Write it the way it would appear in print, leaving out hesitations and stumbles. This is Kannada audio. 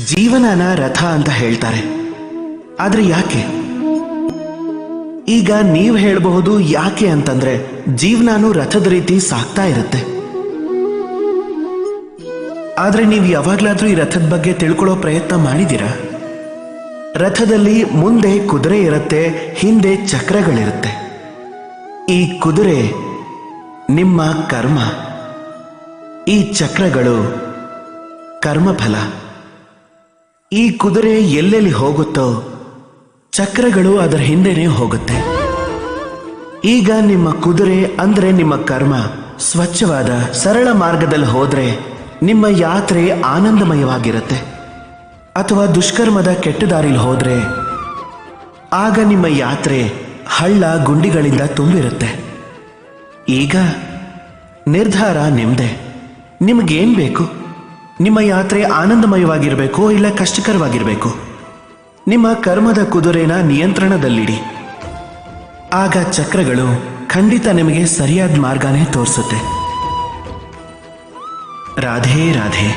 ಜೀವನನ ರಥ ಅಂತ ಹೇಳ್ತಾರೆ. ಆದ್ರೆ ಯಾಕೆ? ಈಗ ನೀವು ಹೇಳಬಹುದು ಯಾಕೆ ಅಂತಂದ್ರೆ ಜೀವನನು ರಥದ ರೀತಿ ಸಾಗ್ತಾ ಇರುತ್ತೆ. ಆದ್ರೆ ನೀವು ಯಾವಾಗ್ಲಾದ್ರೂ ಈ ರಥದ ಬಗ್ಗೆ ತಿಳ್ಕೊಳ್ಳೋ ಪ್ರಯತ್ನ ಮಾಡಿದ್ದೀರಾ? ರಥದಲ್ಲಿ ಮುಂದೆ ಕುದುರೆ ಇರುತ್ತೆ, ಹಿಂದೆ ಚಕ್ರಗಳಿರುತ್ತೆ. ಈ ಕುದುರೆ ನಿಮ್ಮ ಕರ್ಮ, ಈ ಚಕ್ರಗಳು ಕರ್ಮಫಲ. ಈ ಕುದುರೆ ಎಲ್ಲೆಲ್ಲಿ ಹೋಗುತ್ತೋ ಚಕ್ರಗಳು ಅದರ ಹಿಂದೆನೇ ಹೋಗುತ್ತೆ. ಈಗ ನಿಮ್ಮ ಕುದುರೆ ಅಂದ್ರೆ ನಿಮ್ಮ ಕರ್ಮ ಸ್ವಚ್ಛವಾದ ಸರಳ ಮಾರ್ಗದಲ್ಲಿ ಹೋದ್ರೆ ನಿಮ್ಮ ಯಾತ್ರೆ ಆನಂದಮಯವಾಗಿರುತ್ತೆ. ಅಥವಾ ದುಷ್ಕರ್ಮದ ಕೆಟ್ಟ ದಾರಿಲಿ ಹೋದ್ರೆ ಆಗ ನಿಮ್ಮ ಯಾತ್ರೆ ಹಳ್ಳ ಗುಂಡಿಗಳಿಂದ ತುಂಬಿರುತ್ತೆ. ಈಗ ನಿರ್ಧಾರ ನಿಮ್ದೆ. ನಿಮಗೇನ್ ಬೇಕು? ನಿಮ್ಮ ಯಾತ್ರೆ ಆನಂದಮಯವಾಗಿರಬೇಕು ಇಲ್ಲ ಕಷ್ಟಕರವಾಗಿರಬೇಕು? ನಿಮ್ಮ ಕರ್ಮದ ಕುದುರೆನ ನಿಯಂತ್ರಣದಲ್ಲಿಡಿ. ಆಗ ಚಕ್ರಗಳು ಖಂಡಿತ ನಿಮಗೆ ಸರಿಯಾದ ಮಾರ್ಗನೇ ತೋರಿಸುತ್ತೆ. ರಾಧೇ ರಾಧೆ.